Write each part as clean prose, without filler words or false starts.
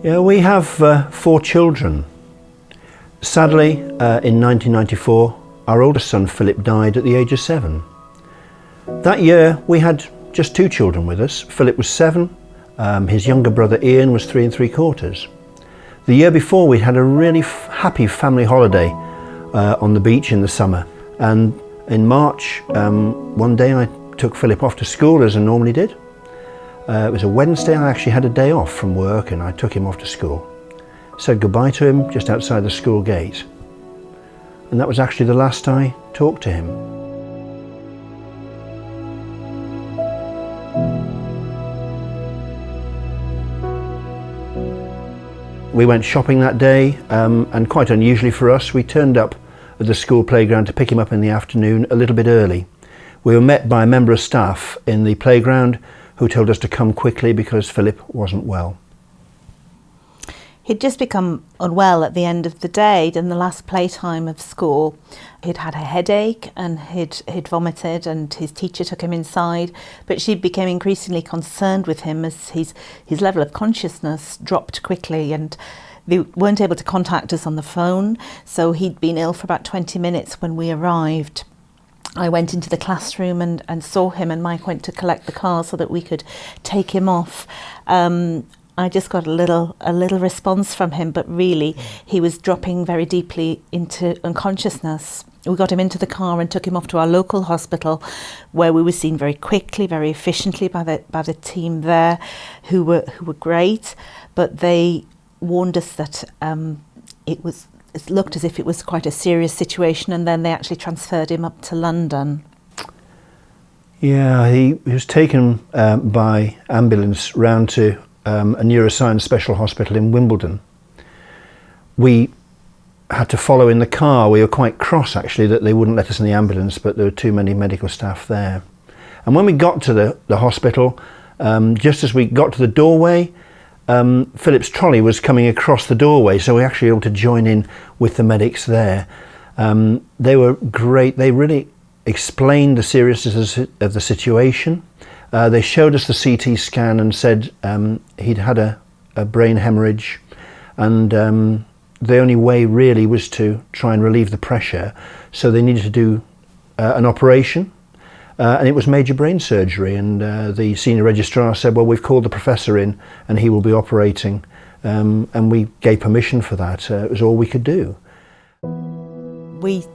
Yeah, we have 4 children. Sadly, in 1994, our oldest son Philip died at the age of 7. That year we had just 2 children with us. Philip was 7, his younger brother Ian was 3 3/4. The year before we had a really happy family holiday on the beach in the summer, and in March one day I took Philip off to school as I normally did. It was a Wednesday. I actually had a day off from work and I took him off to school. Said goodbye to him just outside the school gate, and that was actually the last I talked to him. We went shopping that day, and quite unusually for us, we turned up at the school playground to pick him up in the afternoon a little bit early. We were met by a member of staff in the playground who told us to come quickly because Philip wasn't well. He'd just become unwell at the end of the day, in the last playtime of school. He'd had a headache and he'd vomited, and his teacher took him inside, but she became increasingly concerned with him as his level of consciousness dropped quickly, and they weren't able to contact us on the phone, so he'd been ill for about 20 minutes when we arrived. I went into the classroom and saw him, and Mike went to collect the car so that we could take him off. I just got a little response from him, but really he was dropping very deeply into unconsciousness. We got him into the car and took him off to our local hospital, where we were seen very quickly, very efficiently by the team there, who were great, but they warned us that it looked as if it was quite a serious situation, and then they actually transferred him up to London. Yeah, he was taken by ambulance round to a neuroscience special hospital in Wimbledon. We had to follow in the car. We were quite cross actually that they wouldn't let us in the ambulance, but there were too many medical staff there. And when we got to the hospital, just as we got to the doorway, Philip's trolley was coming across the doorway, so we were actually able to join in with the medics there. They were great. They really explained the seriousness of the situation. They showed us the CT scan and said he'd had a brain hemorrhage, and the only way really was to try and relieve the pressure, so they needed to do an operation. And it was major brain surgery, and the senior registrar said, well, we've called the professor in and he will be operating, and we gave permission for that. It was all we could do. We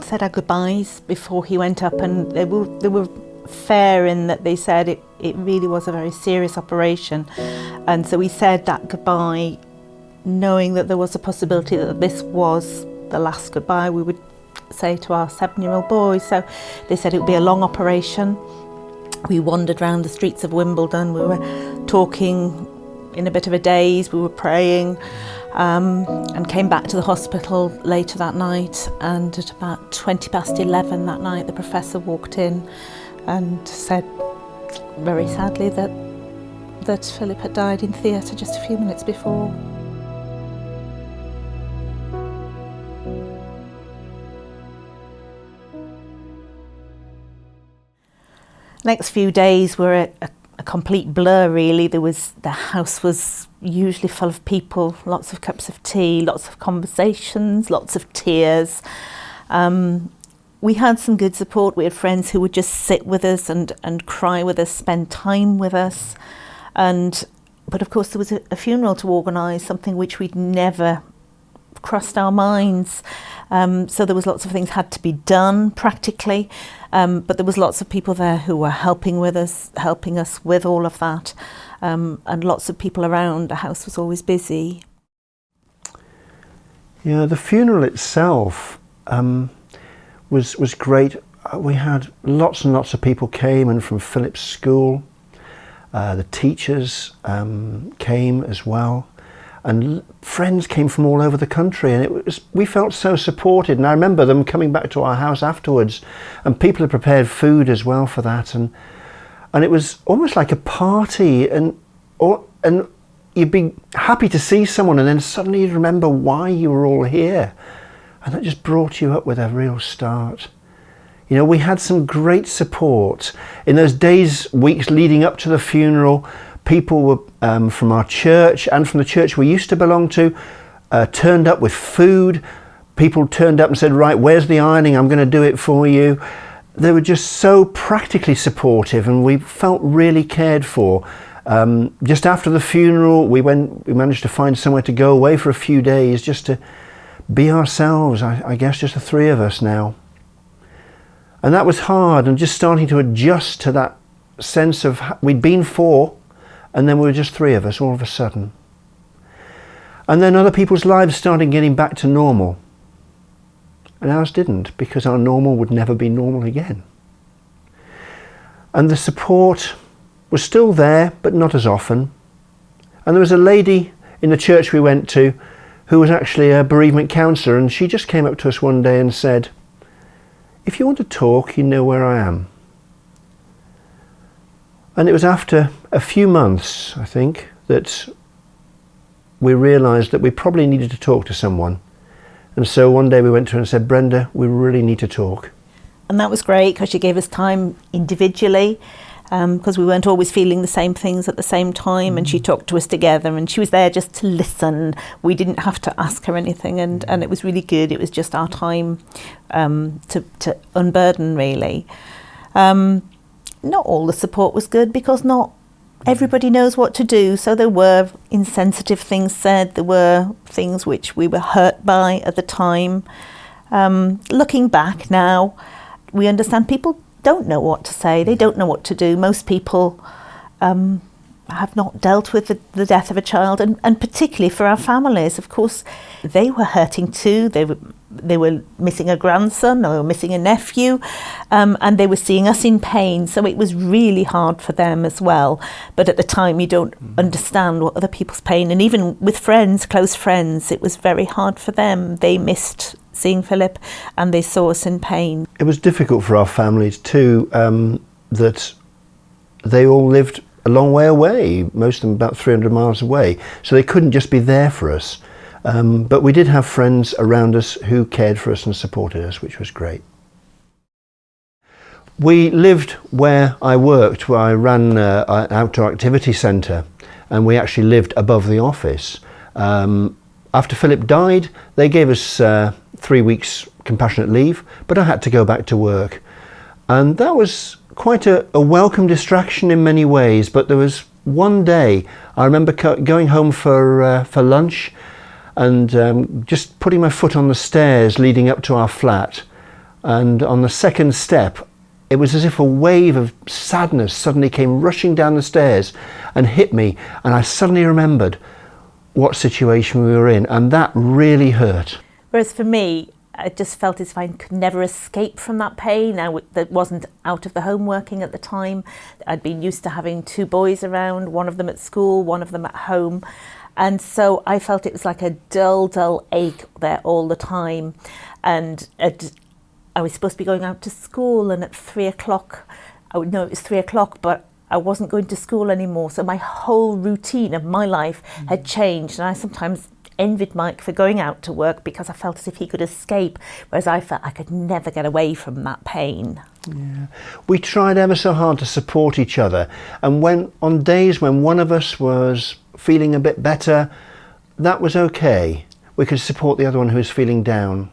said our goodbyes before he went up, and they were fair in that they said it really was a very serious operation, and so we said that goodbye knowing that there was a possibility that this was the last goodbye we would say to our 7-year-old boy. So they said it would be a long operation. We wandered around the streets of Wimbledon. We were talking in a bit of a daze. We were praying, and came back to the hospital later that night, and at about 11:20 that night the professor walked in and said very sadly that Philip had died in theatre just a few minutes before. Next few days were a complete blur really. The house was usually full of people, lots of cups of tea, lots of conversations, lots of tears. We had some good support. We had friends who would just sit with us and cry with us, spend time with us. But of course there was a funeral to organise, something which we'd never crossed our minds. So there was lots of things had to be done practically, but there was lots of people there who were helping us with all of that, and lots of people around. The house was always busy. Yeah, the funeral itself was great. We had lots and lots of people came, and from Philip's school, the teachers came as well. And friends came from all over the country, and we felt so supported. And I remember them coming back to our house afterwards, and people had prepared food as well for that, and it was almost like a party, and you'd be happy to see someone, and then suddenly you'd remember why you were all here, and that just brought you up with a real start. You know, we had some great support in those days, weeks leading up to the funeral. People were from our church and from the church we used to belong to, turned up with food. People turned up and said, right, where's the ironing? I'm going to do it for you. They were just so practically supportive, and we felt really cared for. Just after the funeral, we managed to find somewhere to go away for a few days just to be ourselves, I guess just the three of us now. And that was hard, and just starting to adjust to that sense of we'd been four, and then we were just three of us all of a sudden. And then other people's lives started getting back to normal. And ours didn't, because our normal would never be normal again. And the support was still there, but not as often. And there was a lady in the church we went to who was actually a bereavement counsellor, and she just came up to us one day and said, if you want to talk, you know where I am. And it was after a few months, I think, that we realised that we probably needed to talk to someone. And so one day we went to her and said, Brenda, we really need to talk. And that was great, because she gave us time individually, because we weren't always feeling the same things at the same time, and she talked to us together, and she was there just to listen. We didn't have to ask her anything, and it was really good. It was just our time to unburden, really. Not all the support was good, because not everybody knows what to do. So there were insensitive things said. There were things which we were hurt by at the time. Looking back now, we understand people don't know what to say. They don't know what to do. Most people have not dealt with the death of a child, and particularly for our families. Of course, they were hurting too. They were missing a grandson, or missing a nephew, and they were seeing us in pain. So it was really hard for them as well. But at the time, you don't understand what other people's pain, and even with friends, close friends, it was very hard for them. They missed seeing Philip, and they saw us in pain. It was difficult for our families too, that they all lived a long way away, most of them about 300 miles away, so they couldn't just be there for us. But we did have friends around us who cared for us and supported us, which was great. We lived where I worked, where I ran an outdoor activity centre, and we actually lived above the office. After Philip died, they gave us 3 weeks compassionate leave, but I had to go back to work. And that was quite a welcome distraction in many ways, but there was one day I remember going home for lunch, and just putting my foot on the stairs leading up to our flat, and on the second step it was as if a wave of sadness suddenly came rushing down the stairs and hit me, and I suddenly remembered what situation we were in, and that really hurt. Whereas for me, I just felt as if I could never escape from that pain. That wasn't out of the home working at the time. I'd been used to having two boys around, one of them at school, one of them at home. And so I felt it was like a dull ache there all the time. And I was supposed to be going out to school, and at 3 o'clock, I would know it was 3 o'clock, but I wasn't going to school anymore. So my whole routine of my life had changed. And I sometimes envied Mike for going out to work, because I felt as if he could escape, whereas I felt I could never get away from that pain. Yeah. We tried ever so hard to support each other, and when on days when one of us was feeling a bit better, that was okay. We could support the other one who was feeling down.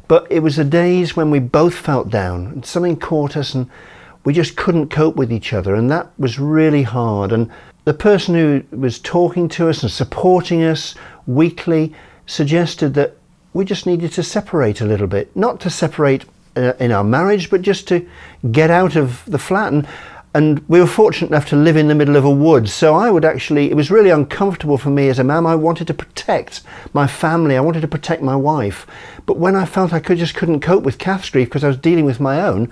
But it was the days when we both felt down and something caught us and we just couldn't cope with each other, and that was really hard. And the person who was talking to us and supporting us weekly suggested that we just needed to separate a little bit, not to separate in our marriage, but just to get out of the flat. And we were fortunate enough to live in the middle of a wood, so it was really uncomfortable for me as a man. I wanted to protect my family, I wanted to protect my wife, but when I felt I just couldn't cope with Kath's grief because I was dealing with my own,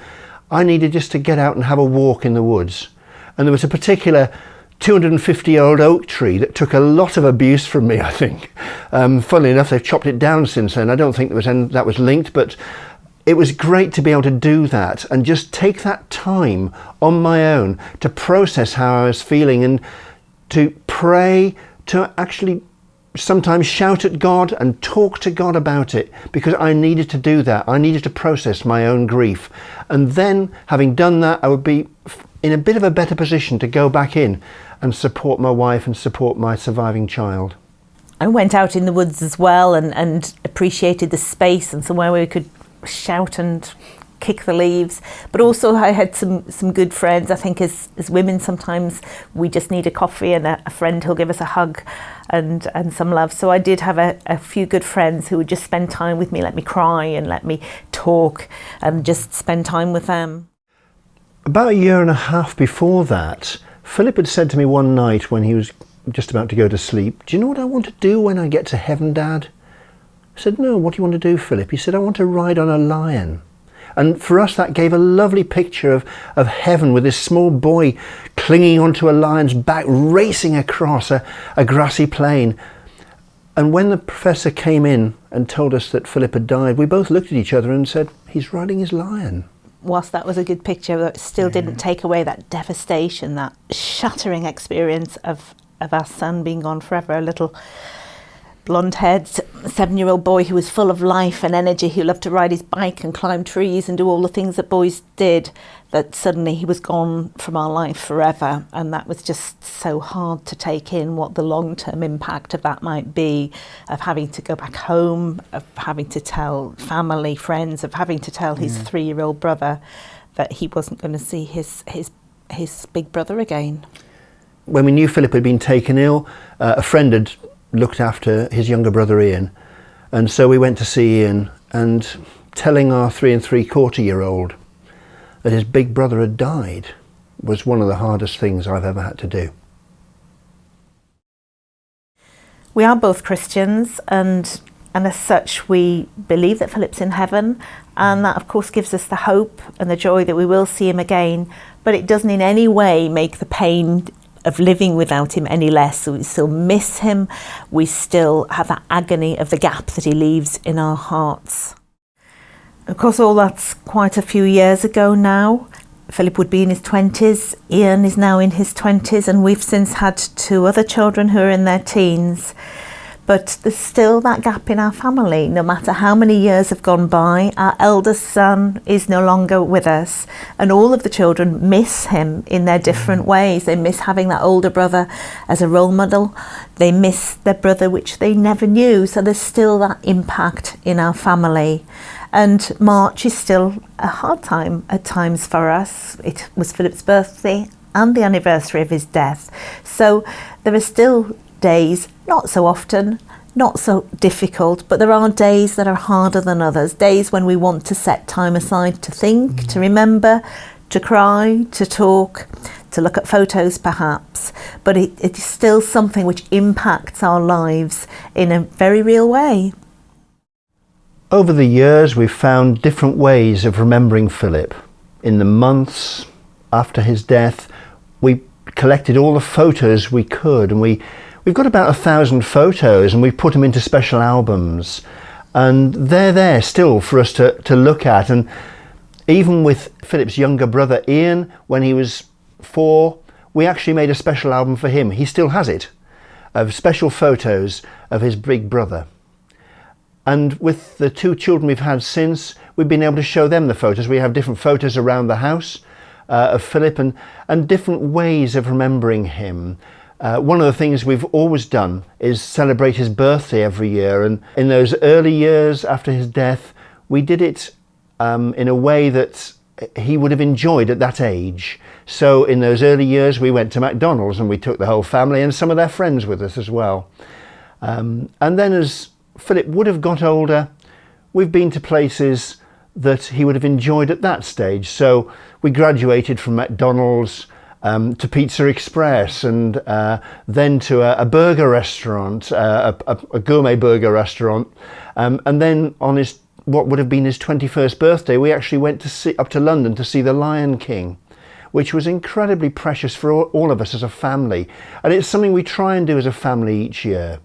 I needed just to get out and have a walk in the woods. And there was a particular 250-year-old oak tree that took a lot of abuse from me, I think. Funnily enough, they've chopped it down since then. I don't think that was linked, but it was great to be able to do that and just take that time on my own to process how I was feeling and to pray, to actually sometimes shout at God and talk to God about it, because I needed to do that. I needed to process my own grief. And then, having done that, I would be in a bit of a better position to go back in and support my wife and support my surviving child. I went out in the woods as well and appreciated the space and somewhere where we could shout and kick the leaves. But also I had some good friends. I think as women sometimes we just need a coffee and a friend who'll give us a hug and some love. So I did have a few good friends who would just spend time with me, let me cry and let me talk and just spend time with them. About a year and a half before that, Philip had said to me one night when he was just about to go to sleep, "Do you know what I want to do when I get to heaven, Dad?" I said, "No, what do you want to do, Philip?" He said, "I want to ride on a lion." And for us that gave a lovely picture of heaven, with this small boy clinging onto a lion's back, racing across a grassy plain. And when the professor came in and told us that Philip had died, we both looked at each other and said, "He's riding his lion." Whilst that was a good picture, it still didn't take away that devastation, that shattering experience of our son being gone forever. A little blonde-haired 7-year-old boy who was full of life and energy, who loved to ride his bike and climb trees and do all the things that boys did, that suddenly he was gone from our life forever. And that was just so hard to take in, what the long-term impact of that might be, of having to go back home, of having to tell family, friends, of having to tell his 3-year-old brother that he wasn't going to see his big brother again. When we knew Philip had been taken ill, a friend had looked after his younger brother Ian, and so we went to see Ian, and telling our 3 3/4-year-old that his big brother had died was one of the hardest things I've ever had to do. We are both Christians, and as such we believe that Philip's in heaven, and that of course gives us the hope and the joy that we will see him again, but it doesn't in any way make the pain of living without him any less. So we still miss him, we still have that agony of the gap that he leaves in our hearts. Of course, all that's quite a few years ago now. Philip would be in his 20s, Ian is now in his 20s, and we've since had 2 other children who are in their teens. But there's still that gap in our family. No matter how many years have gone by, our eldest son is no longer with us, and all of the children miss him in their different ways. They miss having that older brother as a role model. They miss their brother, which they never knew. So there's still that impact in our family. And March is still a hard time at times for us. It was Philip's birthday and the anniversary of his death. So there are still days, not so often, not so difficult, but there are days that are harder than others, days when we want to set time aside to think, to remember, to cry, to talk, to look at photos perhaps, but it is still something which impacts our lives in a very real way. Over the years we've found different ways of remembering Philip. In the months after his death, we collected all the photos we could, and we've got about 1,000 photos, and we put them into special albums, and they're there still for us to look at. And even with Philip's younger brother Ian, when he was 4, we actually made a special album for him. He still has it, of special photos of his big brother. And with the 2 children we've had since, we've been able to show them the photos. We have different photos around the house of Philip, and different ways of remembering him. One of the things we've always done is celebrate his birthday every year, and in those early years after his death we did it in a way that he would have enjoyed at that age. So in those early years we went to McDonald's, and we took the whole family and some of their friends with us as well. And then as Philip would have got older, we've been to places that he would have enjoyed at that stage. So we graduated from McDonald's to Pizza Express, and then to a burger restaurant, a gourmet burger restaurant, and then on what would have been his 21st birthday, we actually went up to London to see The Lion King, which was incredibly precious for all of us as a family, and it's something we try and do as a family each year.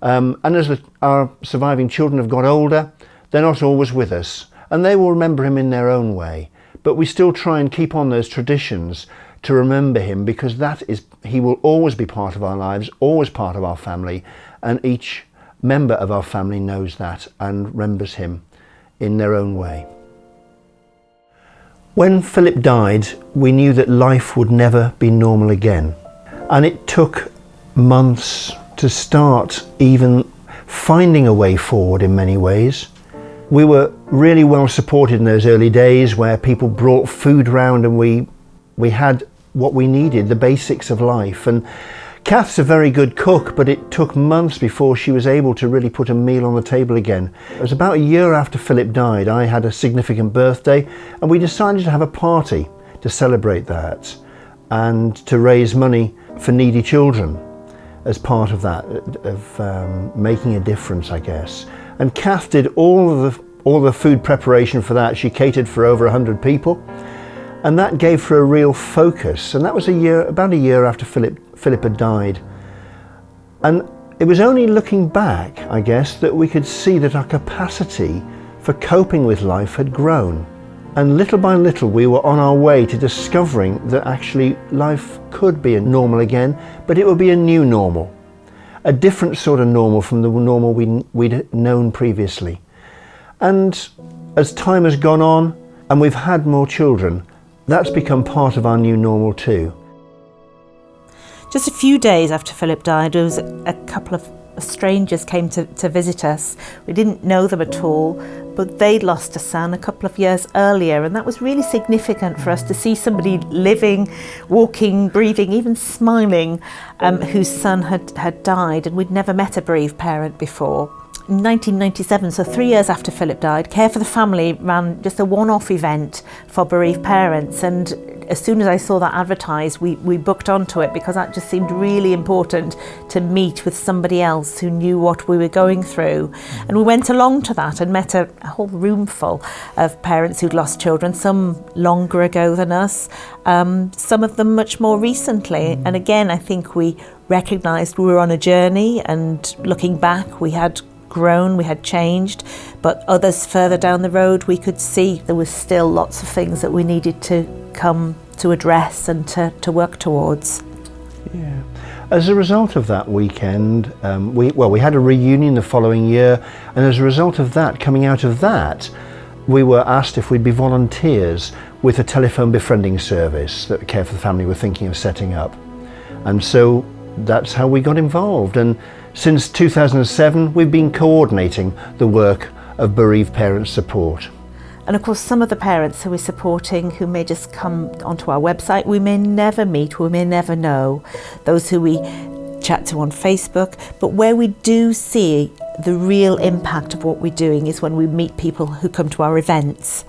And as our surviving children have got older, they're not always with us, and they will remember him in their own way, but we still try and keep on those traditions to remember him, because he will always be part of our lives, always part of our family, and each member of our family knows that and remembers him in their own way. When Philip died, we knew that life would never be normal again. And it took months to start even finding a way forward in many ways. We were really well supported in those early days where people brought food round and we had what we needed, the basics of life. And Kath's a very good cook, but it took months before she was able to really put a meal on the table again. It was about a year after Philip died. I had a significant birthday and we decided to have a party to celebrate that and to raise money for needy children as part of that, of making a difference, I guess. And Kath did all the food preparation for that. She catered for over 100 people. And that gave her a real focus. And that was about a year after Philip had died. And it was only looking back, I guess, that we could see that our capacity for coping with life had grown. And little by little, we were on our way to discovering that actually life could be normal again, but it would be a new normal. A different sort of normal from the normal we'd known previously. And as time has gone on and we've had more children, that's become part of our new normal too. Just a few days after Philip died, there was a couple of strangers came to visit us. We didn't know them at all, but they'd lost a son a couple of years earlier, and that was really significant for us to see somebody living, walking, breathing, even smiling, whose son had died, and we'd never met a bereaved parent before. In 1997, so 3 years after Philip died, Care for the Family ran just a one-off event for bereaved parents, and as soon as I saw that advertised, we booked onto it because that just seemed really important to meet with somebody else who knew what we were going through. And we went along to that and met a whole room full of parents who'd lost children, some longer ago than us, some of them much more recently. And again, I think we recognised we were on a journey, and looking back, we had grown, we had changed, but others further down the road, we could see there was still lots of things that we needed to come to address and to work towards. Yeah. As a result of that weekend, we had a reunion the following year, and as a result of that, coming out of that, we were asked if we'd be volunteers with a telephone befriending service that Care for the Family were thinking of setting up. And so that's how we got involved. And since 2007, we've been coordinating the work of bereaved parent support. And of course, some of the parents who we're supporting, who may just come onto our website, we may never meet, we may never know. Those who we chat to on Facebook, but where we do see the real impact of what we're doing is when we meet people who come to our events.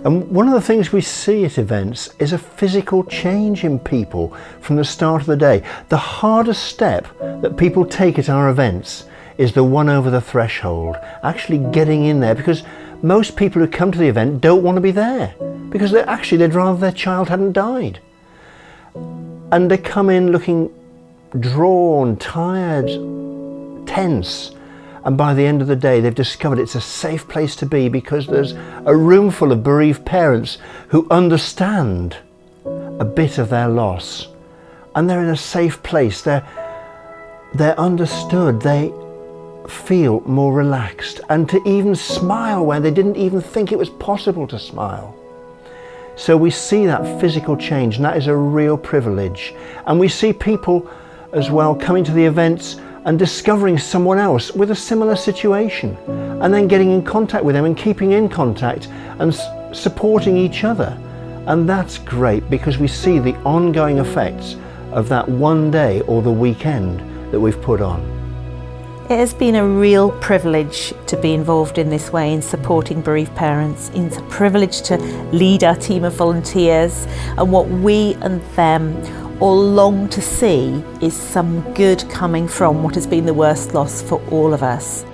And one of the things we see at events is a physical change in people from the start of the day. The hardest step that people take at our events is the one over the threshold, actually getting in there, because most people who come to the event don't want to be there because they'd rather their child hadn't died. And they come in looking drawn, tired, tense. And by the end of the day, they've discovered it's a safe place to be because there's a room full of bereaved parents who understand a bit of their loss. And they're in a safe place. They're understood. They feel more relaxed, and to even smile where they didn't even think it was possible to smile. So we see that physical change, and that is a real privilege. And we see people as well coming to the events and discovering someone else with a similar situation, and then getting in contact with them and keeping in contact and supporting each other. And that's great because we see the ongoing effects of that one day or the weekend that we've put on. It has been a real privilege to be involved in this way in supporting bereaved parents. It's a privilege to lead our team of volunteers, and what we and them all long to see is some good coming from what has been the worst loss for all of us.